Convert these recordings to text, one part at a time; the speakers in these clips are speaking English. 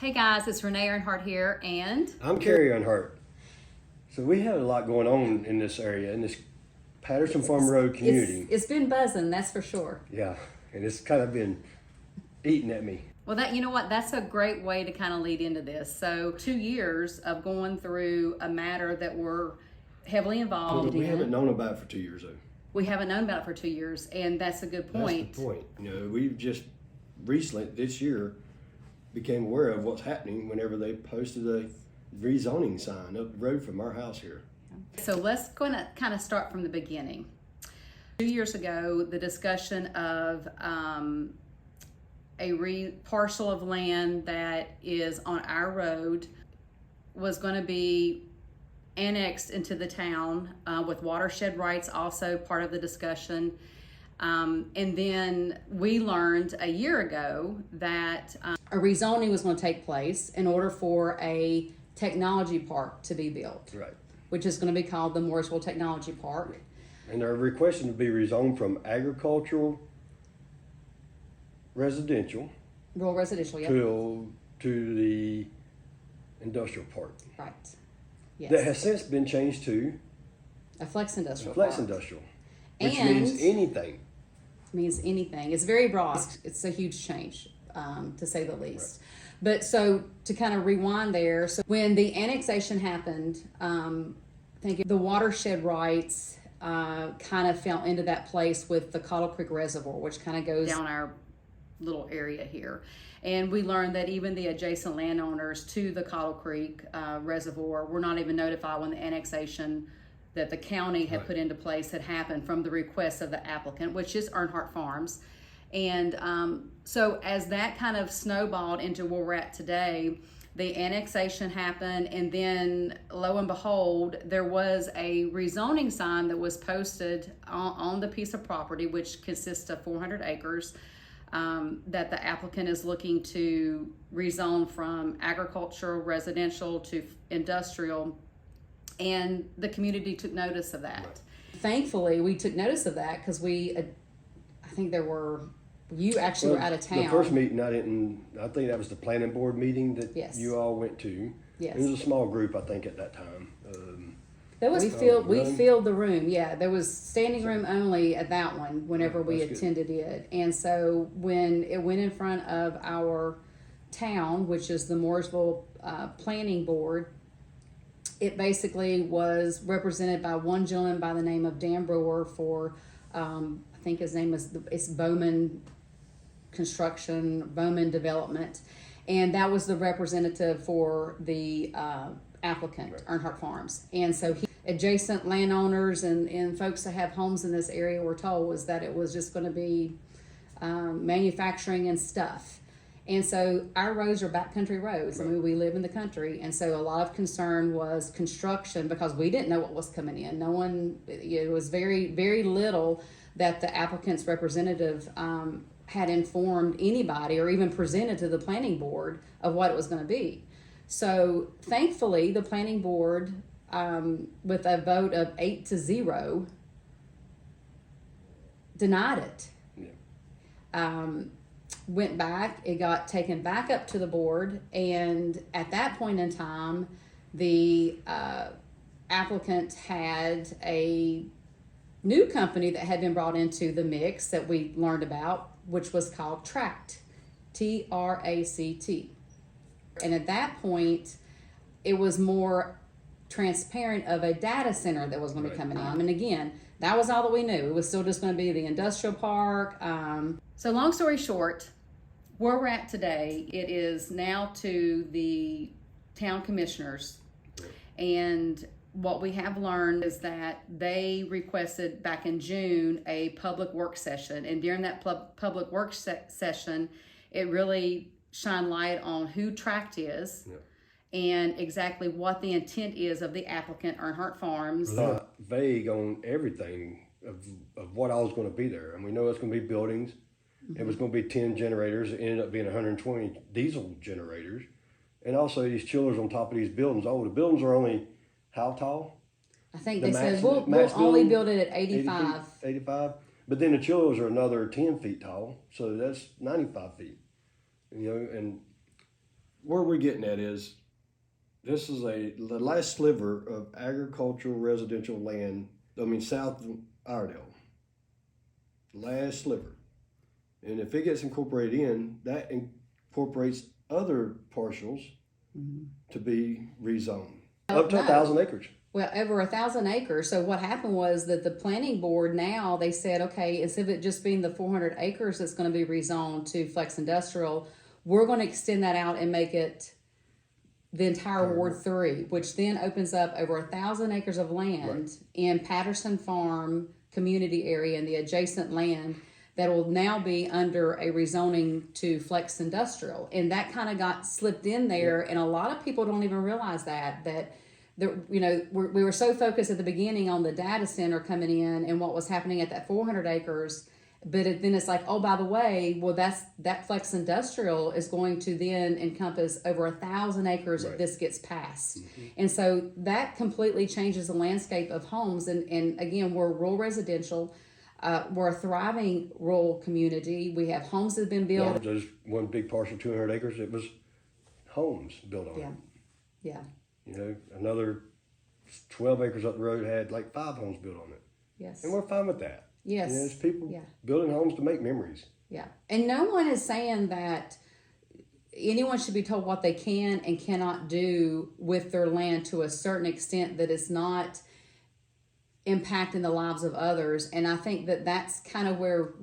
Hey guys, it's Rene Earnhardt here, and I'm Kerry Earnhardt. So we have a lot going on in this area, in this Patterson Farm Road community. it's been buzzing, that's for sure. Yeah, and it's kind of been eating at me. Well, you know what? That's a great way to kind of lead into this. So 2 years of going through a matter that we're heavily involved in. We haven't known about it for 2 years, though. We haven't known about it for 2 years, and that's a good point. That's the point. You know, we've just recently, this year, became aware of what's happening whenever they posted a rezoning sign up the road from our house here. So let's kind of start from the beginning. 2 years ago, the discussion of a parcel of land that is on our road was going to be annexed into the town with watershed rights also part of the discussion. And then we learned a year ago that a rezoning was going to take place in order for a technology park to be built. Right. Which is going to be called the Mooresville Technology Park. And they're requesting to be rezoned from agricultural, residential, Rural residential, yep. to the industrial park. Right. Yes. That has since been changed to a flex industrial flex park. industrial, which And means anything. Means anything. It's very broad. It's a huge change, to say the least. Right. But so to kind of rewind there, so when the annexation happened, I think the watershed rights kind of fell into that place with the Cottle Creek Reservoir, which kind of goes down our little area here. And we learned that even the adjacent landowners to the Cottle Creek Reservoir were not even notified when the annexation that the county had put into place had happened from the request of the applicant, which is Earnhardt Farms. And so as that kind of snowballed into where we're at today, the annexation happened, and then lo and behold, there was a rezoning sign that was posted on the piece of property, which consists of 400 acres, that the applicant is looking to rezone from agricultural, residential to industrial, and the community took notice of that. Right. Thankfully, we took notice of that because I think there were, you actually were out of town. The first meeting, I think that was the planning board meeting that you all went to. Yes. It was a small group, I think, at that time. We filled the room. Yeah, there was standing room only at that one whenever we attended it. And so when it went in front of our town, which is the Mooresville Planning Board, it basically was represented by one gentleman by the name of Dan Brewer for, I think his name is Bowman Construction, Bowman Development. And that was the representative for the applicant, Earnhardt Farms. And so adjacent landowners and folks that have homes in this area were told was that it was just going to be manufacturing and stuff. And so our roads are backcountry roads. I mean, we live in the country. And so a lot of concern was construction because we didn't know what was coming in. No one, it was very, very little that the applicant's representative had informed anybody or even presented to the planning board of what it was going to be. So thankfully, the planning board, with a vote of 8-0, denied it. Yeah. Went back, it got taken back up to the board, and at that point in time, the applicant had a new company that had been brought into the mix that we learned about, which was called TRACT, TRACT. And at that point, it was more transparent of a data center that was going to be coming in. And again, that was all that we knew. It was still just going to be the industrial park. So long story short, where we're at today, it is now to the town commissioners. And what we have learned is that they requested back in June a public work session. And during that public work session, it really shined light on who TRACT is. Yeah. And exactly what the intent is of the applicant, Earnhardt Farms. Not vague on everything of what all is going to be there. And we know it's going to be buildings. Mm-hmm. It was going to be 10 generators. It ended up being 120 diesel generators. And also these chillers on top of these buildings. Oh, the buildings are only how tall? I think they said we'll only build it at 85. 85. But then the chillers are another 10 feet tall. So that's 95 feet. You know, and where we're getting at is, this is the last sliver of agricultural residential land, south of Iredell. Last sliver. And if it gets incorporated in, that incorporates other parcels to be rezoned. Up to 1,000 acres. Well, over 1,000 acres. So what happened was that the planning board now, they said, okay, instead of it just being the 400 acres that's going to be rezoned to flex industrial, we're going to extend that out and make it the entire Ward 3, which then opens up over 1,000 acres of land in Patterson Farm community area and the adjacent land that will now be under a rezoning to flex industrial. And that kind of got slipped in there, and a lot of people don't even realize that we were so focused at the beginning on the data center coming in and what was happening at that 400 acres. But then it's like, oh, by the way, well, that flex industrial is going to then encompass over 1,000 acres if this gets passed. And so that completely changes the landscape of homes. And again, we're rural residential. We're a thriving rural community. We have homes that have been built. Yeah, there's one big parcel, 200 acres. It was homes built on it. Yeah. You know, another 12 acres up the road had like 5 homes built on it. Yes. And we're fine with that. Yes. You know, there's people building homes to make memories. Yeah. And no one is saying that anyone should be told what they can and cannot do with their land to a certain extent that is not impacting the lives of others. And I think that that's kind of where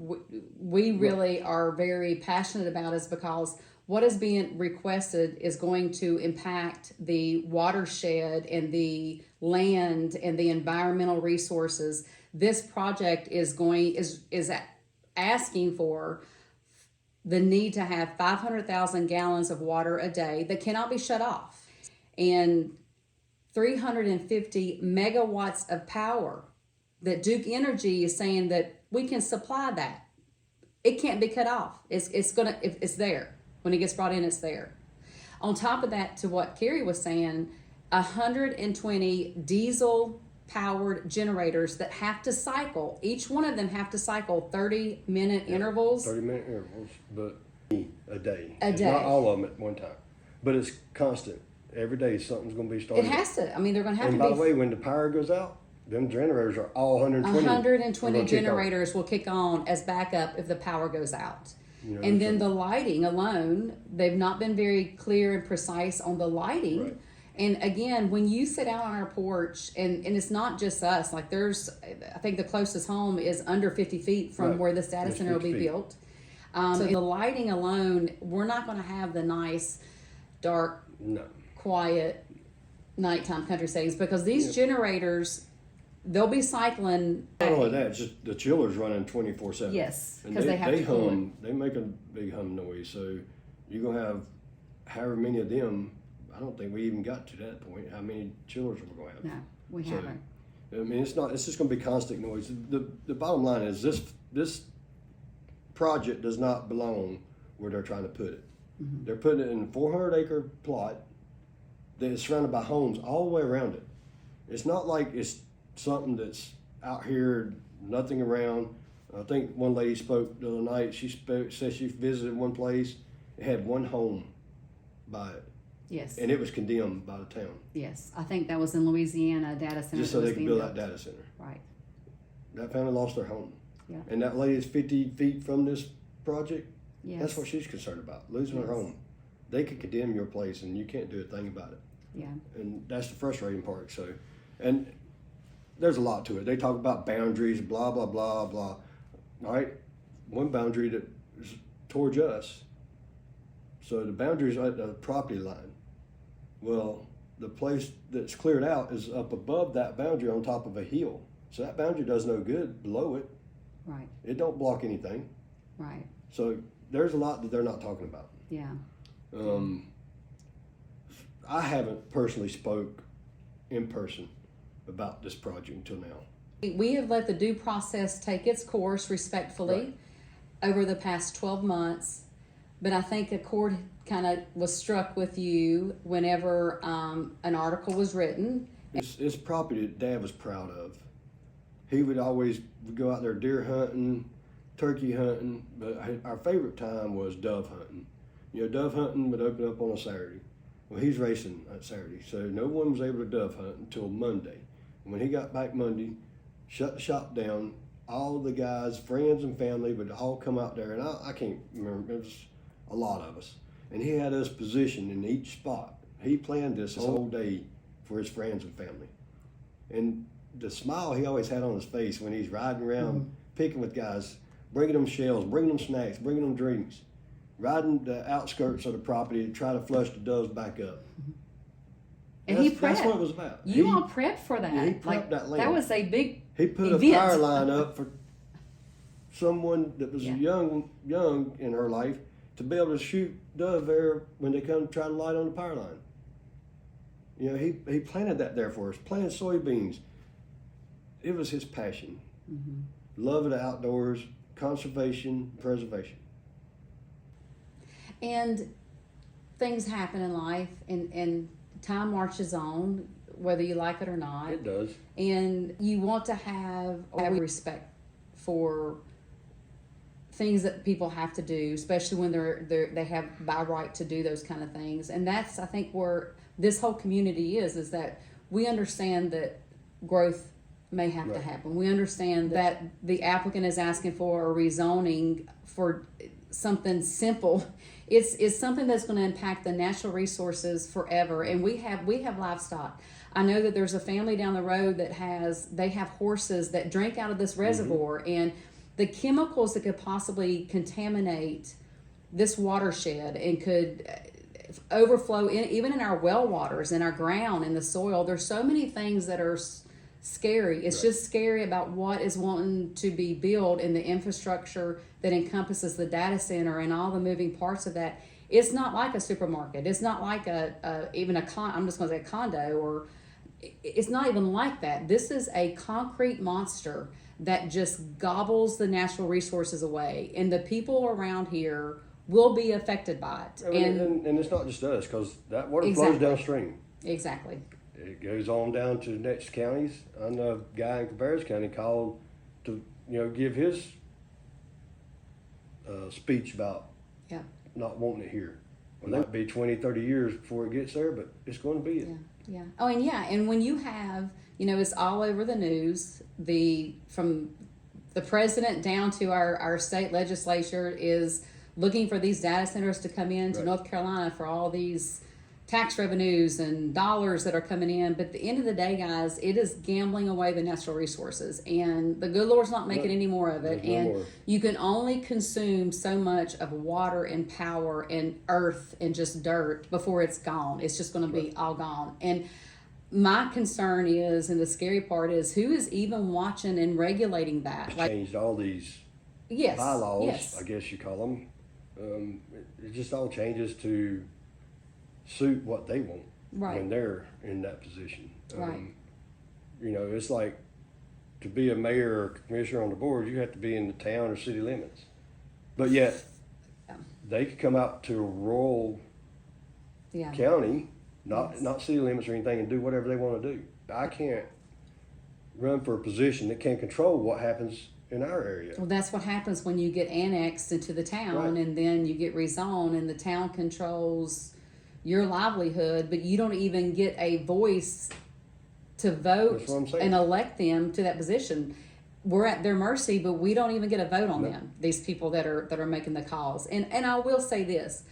we really are very passionate about, is because what is being requested is going to impact the watershed and the land and the environmental resources. This project is asking for the need to have 500,000 gallons of water a day that cannot be shut off, and 350 megawatts of power that Duke Energy is saying that we can supply that. It can't be cut off. It's there. When it gets brought in, it's there. On top of that, to what Kerry was saying, 120 diesel powered generators that have to cycle. Each one of them have to cycle 30-minute intervals. 30-minute intervals, but a day. It's not all of them at one time, but it's constant. Every day something's going to be started. It has to. I mean, they're going to have and to be. And by the way, when the power goes out, them generators are all 120. 120 generators will kick on as backup if the power goes out. You know, and then the lighting alone, they've not been very clear and precise on the lighting. Right. And again, when you sit out on our porch, and it's not just us, like I think the closest home is under 50 feet from where this data center will be built. So the lighting alone, we're not going to have the nice, dark, quiet, nighttime country settings, because these generators, they'll be cycling. Not only that, just the chiller's running 24/7. Yes, because they have to hum. They make a big hum noise. So you're gonna have however many of them. I don't think we even got to that point. How many chillers we're gonna have? No, we haven't. I mean, it's not. It's just gonna be constant noise. The bottom line is this project does not belong where they're trying to put it. Mm-hmm. They're putting it in a 400-acre plot that is surrounded by homes all the way around it. It's not like it's something that's out here, nothing around. I think one lady spoke the other night. She said she visited one place. It had one home by it. Yes. And it was condemned by the town. Yes. I think that was in Louisiana, data center. Just so they could build that data center. Right. That family lost their home. Yeah. And that lady is 50 feet from this project. Yes. That's what she's concerned about, losing her home. They could condemn your place and you can't do a thing about it. Yeah. And that's the frustrating part. So, and there's a lot to it. They talk about boundaries, blah, blah, blah, blah. All right. One boundary that is towards us. So the boundary is at the property line. Well, the place that's cleared out is up above that boundary on top of a hill. So that boundary does no good below it. Right. It don't block anything. Right. So there's a lot that they're not talking about. Yeah. I haven't personally spoke in person about this project until now. We have let the due process take its course respectfully over the past 12 months, but I think a chord kind of was struck with you whenever an article was written. It's property that Dad was proud of. He would always go out there deer hunting, turkey hunting, but our favorite time was dove hunting. You know, dove hunting would open up on a Saturday. Well, he's racing that Saturday, so no one was able to dove hunt until Monday. And when he got back Monday, shut the shop down. All the guys, friends and family, would all come out there, and I can't remember. It was a lot of us, and he had us positioned in each spot. He planned this whole day for his friends and family, and the smile he always had on his face when he's riding around picking with guys, bringing them shells, bringing them snacks, bringing them drinks, riding the outskirts of the property to try to flush the doves back up. And That's what it was about. You all prepped for that. Yeah, he prepped that land. That was a big He put event. a fire line up for someone that was young in her life to be able to shoot dove there when they come try to light on the power line. You know, he planted that there for us, planted soybeans. It was his passion. Love of the outdoors, conservation, preservation. And things happen in life, and time marches on, whether you like it or not. It does. And you want to have respect for things that people have to do, especially when they have by right to do those kind of things. And that's, I think, where this whole community is that we understand that growth may have to happen. We understand that the applicant is asking for a rezoning for something simple. It's something that's going to impact the natural resources forever. And we have livestock. I know that there's a family down the road that they have horses that drink out of this reservoir, and the chemicals that could possibly contaminate this watershed and could overflow even in our well waters, in our ground, in the soil. There's so many things that are scary. It's just scary about what is wanting to be built in the infrastructure that encompasses the data center and all the moving parts of that. It's not like a supermarket. It's not like I'm just going to say a condo, or it's not even like that. This is a concrete monster that just gobbles the natural resources away, and the people around here will be affected by it. And it's not just us, because that water flows downstream. Exactly. It goes on down to the next counties. I know a guy in Cabarrus County called to, give his speech about not wanting it here. Well, that might be 20, 30 years before it gets there, but it's going to be it. Yeah. Oh, and when you have, it's all over the news. From the president down to our state legislature is looking for these data centers to come into North Carolina for all these tax revenues and dollars that are coming in. But at the end of the day, guys, it is gambling away the natural resources, and the good Lord's not making any more of it. And you can only consume so much of water and power and earth and just dirt before it's gone. It's just going to be all gone. And my concern is, and the scary part is, who is even watching and regulating that? Changed all these bylaws, I guess you call them. It just all changes to suit what they want when they're in that position. It's like, to be a mayor or commissioner on the board, you have to be in the town or city limits. But yet, they could come out to a rural county, not city limits or anything, and do whatever they want to do. I can't run for a position that can't control what happens in our area. Well, that's what happens when you get annexed into the town, and then you get rezoned, and the town controls your livelihood, but you don't even get a voice to vote and elect them to that position. We're at their mercy, but we don't even get a vote on them, these people that are making the calls. And I will say this,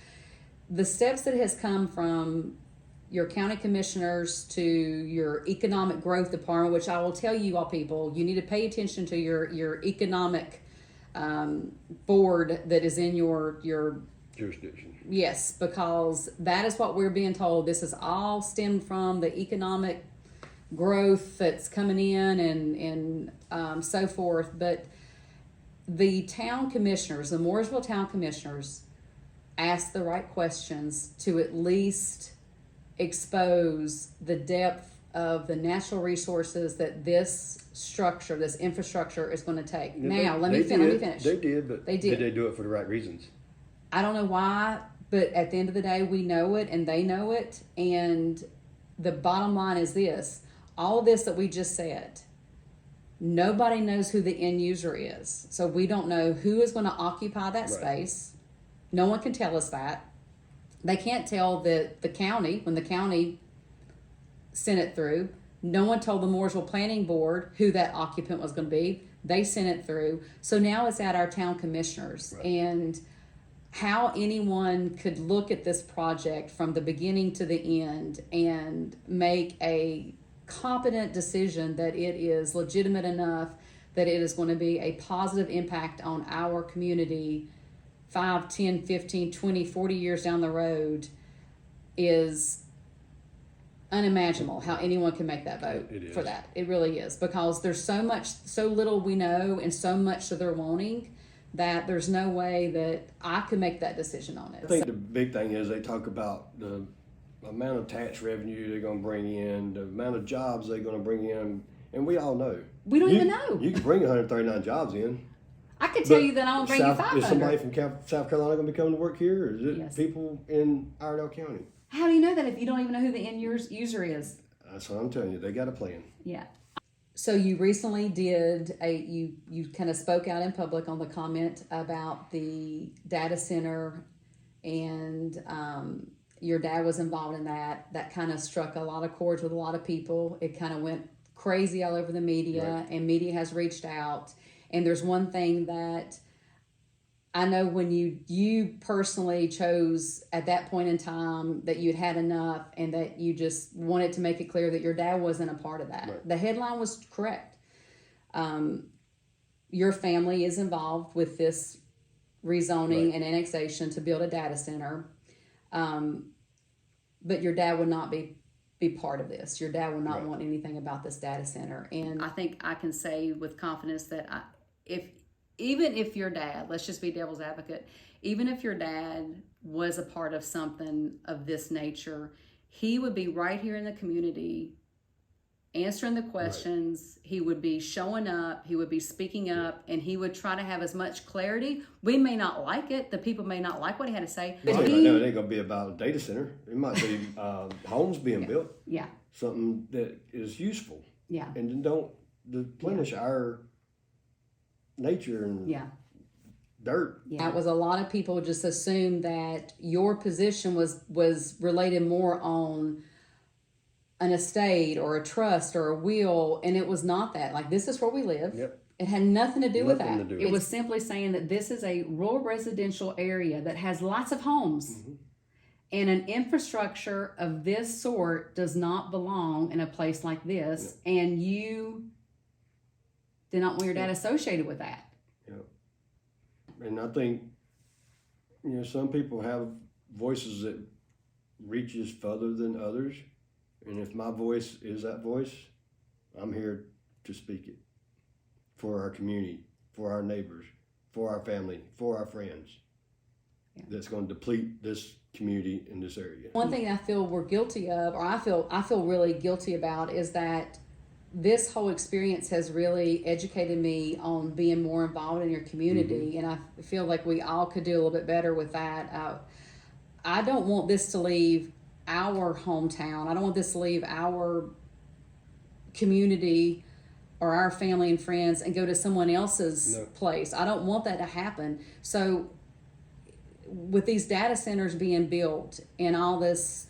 the steps that has come from your county commissioners to your economic growth department, which I will tell you all people, you need to pay attention to your economic board that is in your jurisdiction. Yes, because that is what we're being told. This is all stemmed from the economic growth that's coming in and so forth. But the town commissioners, the Mooresville Town Commissioners, ask the right questions to at least expose the depth of the natural resources that this structure, this infrastructure is going to take. Let me finish. They did, but did they do it for the right reasons? I don't know why, but at the end of the day, we know it and they know it. And the bottom line is this, all this that we just said, nobody knows who the end user is. So we don't know who is going to occupy that space. No one can tell us that. They can't tell the county, when the county sent it through, no one told the Mooresville Planning Board who that occupant was going to be. They sent it through. So now it's at our town commissioners. Right. And how anyone could look at this project from the beginning to the end and make a competent decision that it is legitimate enough that it is going to be a positive impact on our community 5, 10, 15, 20, 40 years down the road is unimaginable how anyone can make that vote for that. It really is, because there's so little we know and so much that they're wanting that there's no way that I could make that decision on it. I think the big thing is they talk about the amount of tax revenue they're going to bring in, the amount of jobs they're going to bring in, and we all know. We don't even know. You can bring 139 jobs in. I could tell you that I won't bring you 500. Is somebody from South Carolina going to be coming to work here, or is it Yes. people in Iredell County? How do you know that if you don't even know who the end user is? That's what I'm telling you. They got a plan. Yeah. So you recently did you kind of spoke out in public on the comment about the data center, and your dad was involved in that. That kind of struck a lot of chords with a lot of people. It kind of went crazy all over the media, right. And media has reached out. And there's one thing that I know when you personally chose at that point in time that you'd had enough and that you just wanted to make it clear that your dad wasn't a part of that. Right. The headline was correct. Your family is involved with this rezoning Right. and annexation to build a data center. But your dad would not be part of this. Your dad would not Right. want anything about this data center. And I think I can say with confidence that even if your dad, let's just be devil's advocate, even if your dad was a part of something of this nature, he would be right here in the community answering the questions. Right. He would be showing up, he would be speaking up, and he would try to have as much clarity. We may not like it, the people may not like what he had to say. But it ain't going to be about a data center. It might be homes being built. Yeah. Something that is useful. Yeah. And don't deplenish our nature and dirt. Yeah, it was a lot of people just assumed that your position was related more on an estate or a trust or a will, and it was not that. Like, this is where we live. Yep. It had nothing to do with that. It was simply saying that this is a rural residential area that has lots of homes. Mm-hmm. And an infrastructure of this sort does not belong in a place like this. Yep. And you did not want your dad associated with that. Yeah. And I think, some people have voices that reaches further than others. And if my voice is that voice, I'm here to speak it for our community, for our neighbors, for our family, for our friends. Yeah. That's going to deplete this community in this area. One thing I feel we're guilty of, or I feel really guilty about, is that this whole experience has really educated me on being more involved in your community. Mm-hmm. And I feel like we all could do a little bit better with that. I don't want this to leave our hometown. I don't want this to leave our community or our family and friends and go to someone else's place. I don't want that to happen. So with these data centers being built and all this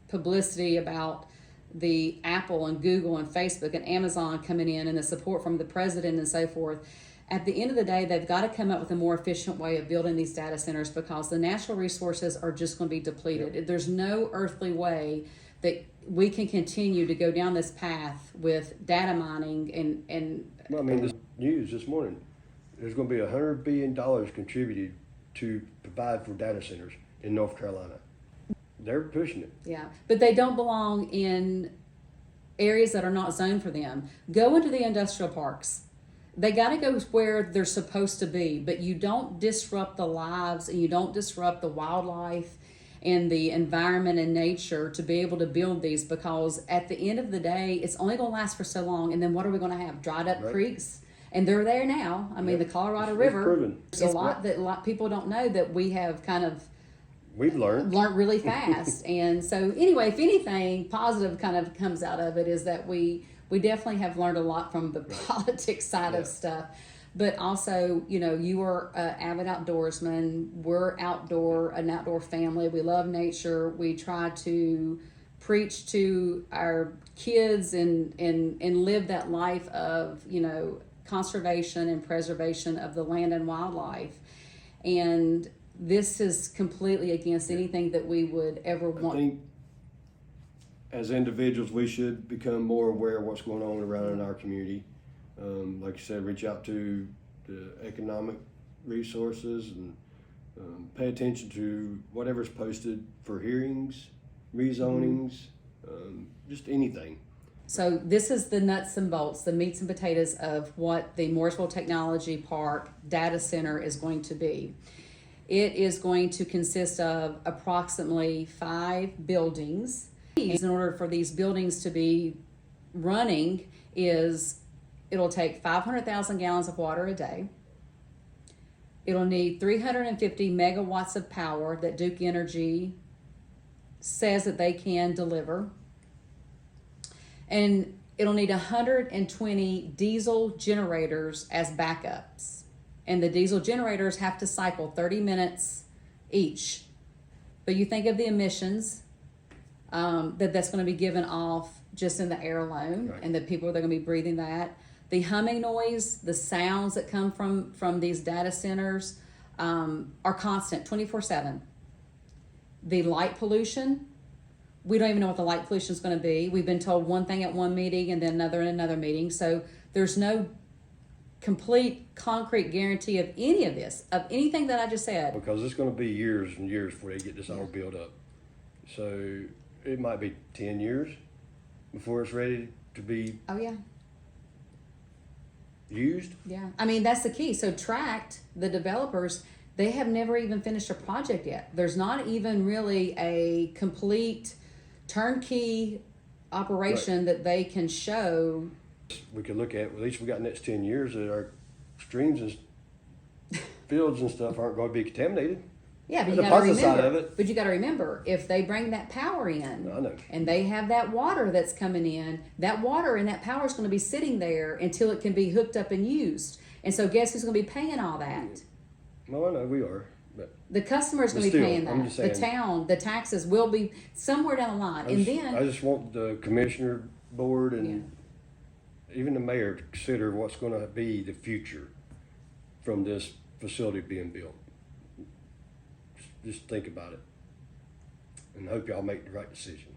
publicity about the Apple and Google and Facebook and Amazon coming in and the support from the president and so forth, at the end of the day, they've got to come up with a more efficient way of building these data centers, because the natural resources are just going to be depleted. Yep. There's no earthly way that we can continue to go down this path with data mining and well, I mean, this news this morning, there's going to be $100 billion contributed to provide for data centers in North Carolina. They're pushing it. Yeah, but they don't belong in areas that are not zoned for them. Go into the industrial parks. They got to go where they're supposed to be, but you don't disrupt the lives and you don't disrupt the wildlife and the environment and nature to be able to build these, because at the end of the day, it's only going to last for so long. And then what are we going to have? Dried up creeks? And they're there now. I mean, the Colorado River. There's a lot that people don't know that we have kind of we've learned really fast. And so anyway, if anything positive kind of comes out of it is that we definitely have learned a lot from the politics side of stuff. but also, you know, you are an avid outdoorsman. We're an outdoor family. We love nature. We try to preach to our kids and live that life of, you know, conservation and preservation of the land and wildlife. And this is completely against anything that we would ever I want. think as individuals, we should become more aware of what's going on around in our community. Like you said, reach out to the economic resources and pay attention to whatever's posted for hearings, rezonings, just anything. So this is the nuts and bolts, the meats and potatoes of what the Mooresville Technology Park data center is going to be. It is going to consist of approximately 5 buildings. In order for these buildings to be running, it'll take 500,000 gallons of water a day. It'll need 350 megawatts of power that Duke Energy says that they can deliver. And it'll need 120 diesel generators as backups. And the diesel generators have to cycle 30 minutes each. But you think of the emissions that's going to be given off just in the air alone, right, and the people that are going to be breathing that. The humming noise, the sounds that come from these data centers are constant, 24/7. The light pollution, we don't even know what the light pollution is going to be. We've been told one thing at one meeting and then another in another meeting. So there's no complete concrete guarantee of any of this, of anything that I just said. Because it's going to be years and years before they get this all built up. So it might be 10 years before it's ready to be Oh yeah. used. Yeah, I mean, that's the key. So Tract, the developers, they have never even finished a project yet. There's not even really a complete turnkey operation that they can show. We could look at, at least we got next 10 years that our streams and fields and stuff aren't going to be contaminated. Yeah, but The you got to positive side of remember. it. But you got to remember, if they bring that power in, I know. and they have that water that's coming in, that water and that power is going to be sitting there until it can be hooked up and used. And so, guess who's going to be paying all that? Well, I know we are, but The customer is going to be still, paying I'm that. just The saying. town, the taxes will be somewhere down the line, and then I just want the commissioner board and even the mayor to consider what's going to be the future from this facility being built. Just think about it, and hope y'all make the right decision.